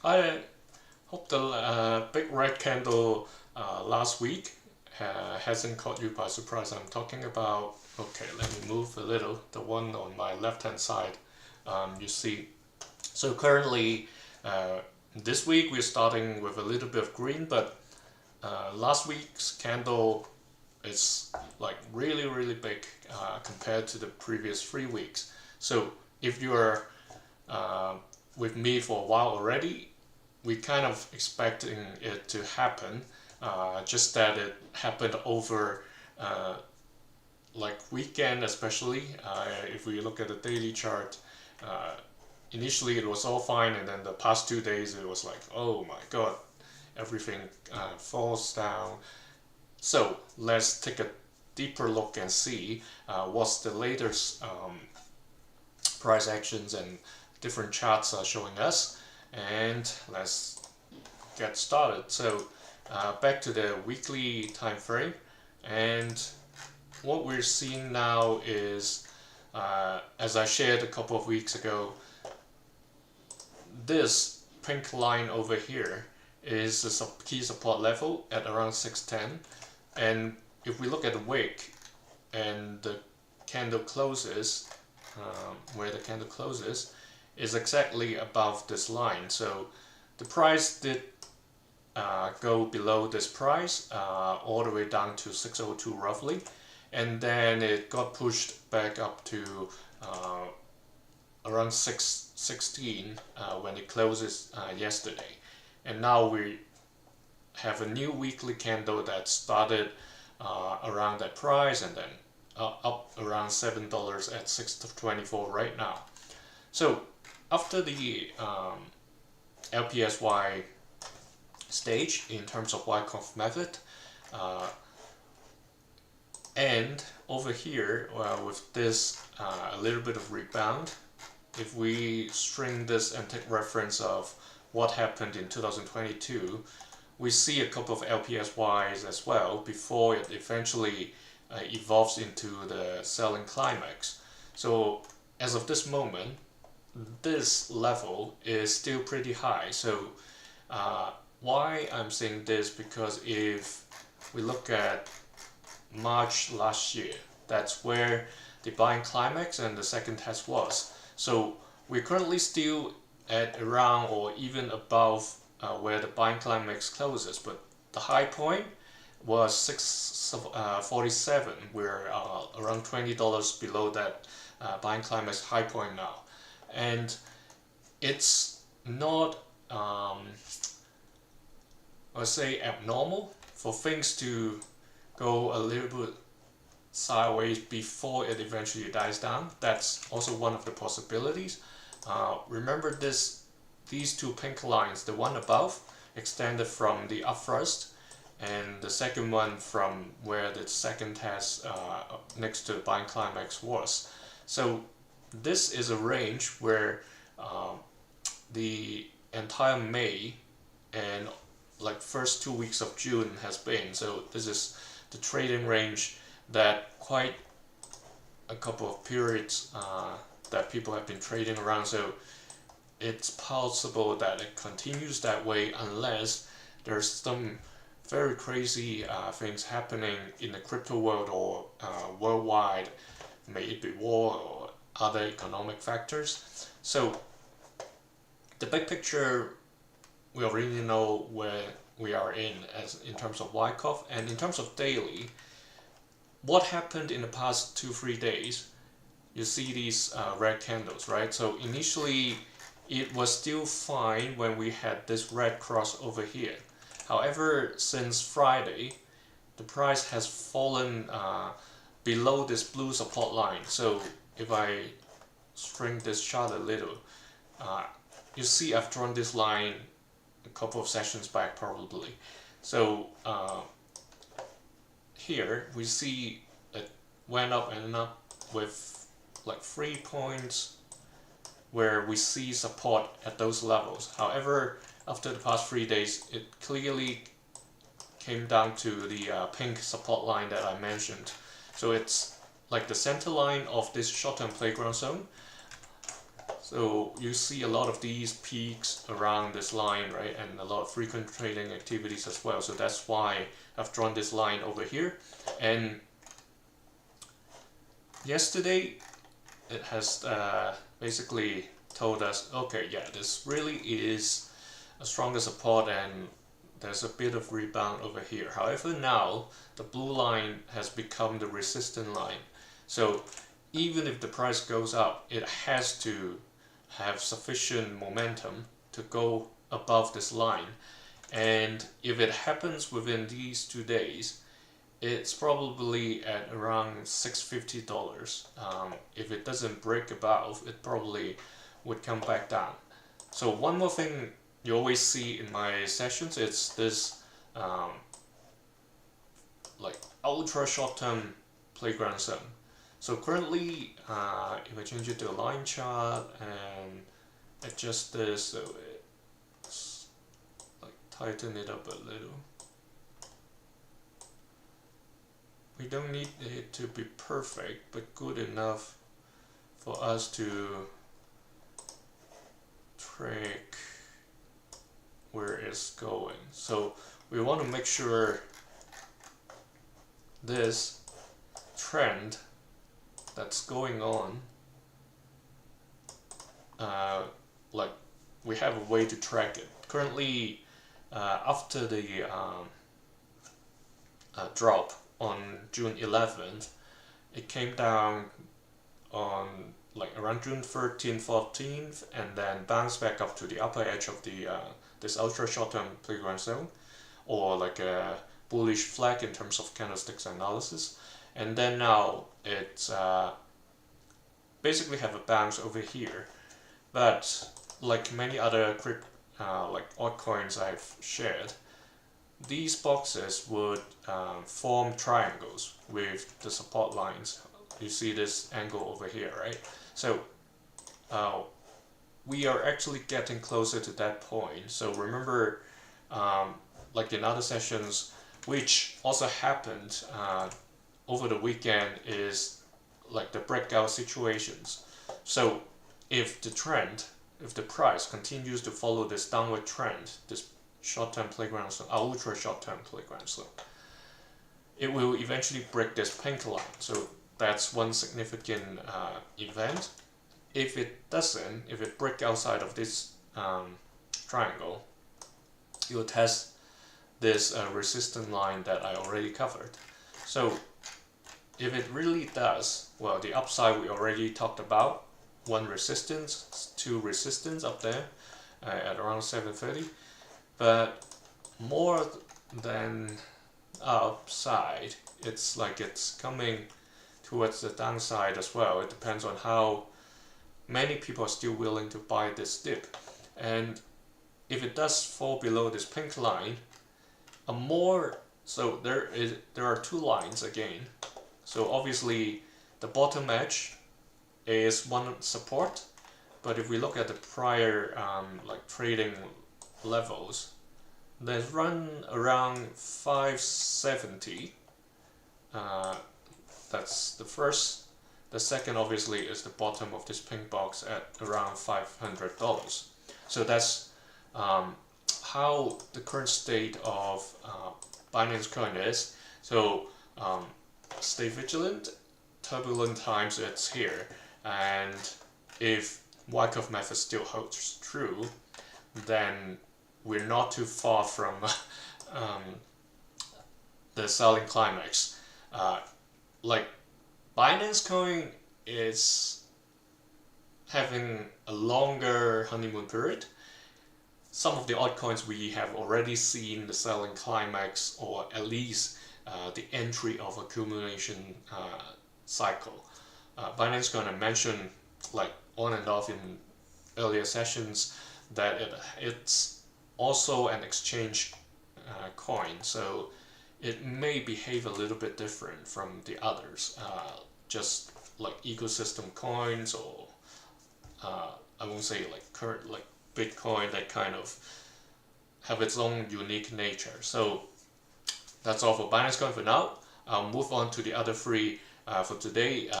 I hope the big red candle last week hasn't caught you by surprise. I'm talking about, okay, let me move a little, the one on my left hand side. You see, so currently uh, this week we're starting with a little bit of green, but last week's candle is like really big compared to the previous 3 weeks. So if you're uh, with me for a while already, we kind of expecting it to happen, just that it happened over uh, like weekend, especially if we look at the daily chart. uh, Initially it was all fine, and then the past 2 days it was like, oh my god, everything falls down. So let's take a deeper look and see what's the latest price actions and different charts are showing us, and let's get started. So back to the weekly time frame, and what we're seeing now is, as I shared a couple of weeks ago, this pink line over here is the key support level at around 610, and if we look at the wick and the candle closes, where the candle closes is exactly above this line. So the price did go below this price all the way down to 602 roughly, and then it got pushed back up to around 616 when it closes yesterday, and now we have a new weekly candle that started around that price, and then up around $7 at 624 right now. So after the LPSY stage in terms of Wyckoff method, and over here with this a little bit of rebound, if we string this and take reference of what happened in 2022, we see a couple of LPSYs as well before it eventually evolves into the selling climax. So as of this moment, this level is still pretty high. So why I'm saying this, because if we look at March last year, that's where the buying climax and the second test was. So we're currently still at around or even above where the buying climax closes, but the high point was 647. We're around $20 below that buying climax high point now, and it's not let's say abnormal for things to go a little bit sideways before it eventually dies down. That's also one of the possibilities. Remember these two pink lines, the one above extended from the up thrust, and the second one from where the second test next to the buying climax was. So this is a range where the entire May and like first 2 weeks of June has been. So this is the trading range that quite a couple of periods that people have been trading around. So it's possible that it continues that way unless there's some very crazy things happening in the crypto world or worldwide, may it be war or other economic factors. So the big picture, we already know where we are in terms of Wyckoff, and in terms of daily, what happened in the past 2-3 days. You see these red candles, right? So initially it was still fine when we had this red cross over here. However, since Friday, the price has fallen below this blue support line. So if I string this chart a little, you see I've drawn this line a couple of sessions back probably. So here we see it went up and up with like 3 points where we see support at those levels. However, after the past 3 days, it clearly came down to the pink support line that I mentioned. So it's like the center line of this short-term playground zone. So you see a lot of these peaks around this line, right? And a lot of frequent trading activities as well. So that's why I've drawn this line over here. And yesterday it has basically told us, okay, yeah, this really is a stronger support and there's a bit of rebound over here. However, now the blue line has become the resistance line. So even if the price goes up, it has to have sufficient momentum to go above this line. And if it happens within these 2 days, it's probably at around $650. If it doesn't break above, it probably would come back down. So one more thing you always see in my sessions, it's this like ultra short-term playground zone. So currently, if I change it to a line chart and adjust this so it's like tighten it up a little. We don't need it to be perfect, but good enough for us to track where it's going. So we want to make sure this trend that's going on, like we have a way to track it. Currently, after the drop on June 11th, it came down on like around June 13th, 14th, and then bounced back up to the upper edge of the this ultra short-term playground zone, or like a bullish flag in terms of candlesticks analysis. And then now it's basically have a bounce over here, but like many other like altcoins I've shared, these boxes would form triangles with the support lines. You see this angle over here, right? So we are actually getting closer to that point. So remember, like in other sessions, which also happened over the weekend, is like the breakout situations. So if the trend, if the price continues to follow this downward trend, this short-term playground zone, ultra short-term playground zone, it will eventually break this pink line. So that's one significant event. If it doesn't, if it breaks outside of this triangle, it will test this resistance line that I already covered. So if it really does, well, the upside we already talked about, one resistance, two resistance up there at around 730, but more than upside, it's like it's coming towards the downside as well. It depends on how many people are still willing to buy this dip. And if it does fall below this pink line, so there are two lines again. So obviously the bottom edge is one support, but if we look at the prior like trading levels, they run around 570. That's the first. The second obviously is the bottom of this pink box at around $500. So that's how the current state of Binance Coin is. So stay vigilant. Turbulent times, it's here, and if Wyckoff method still holds true, then we're not too far from the selling climax. Like Binance Coin is having a longer honeymoon period. Some of the altcoins we have already seen the selling climax, or at least the entry of accumulation cycle. Binance Coin, I mentioned like on and off in earlier sessions that it's also an exchange coin, so it may behave a little bit different from the others, just like ecosystem coins, or I won't say like current like Bitcoin, that kind of have its own unique nature. So that's all for Binance Coin for now. I'll move on to the other three for today.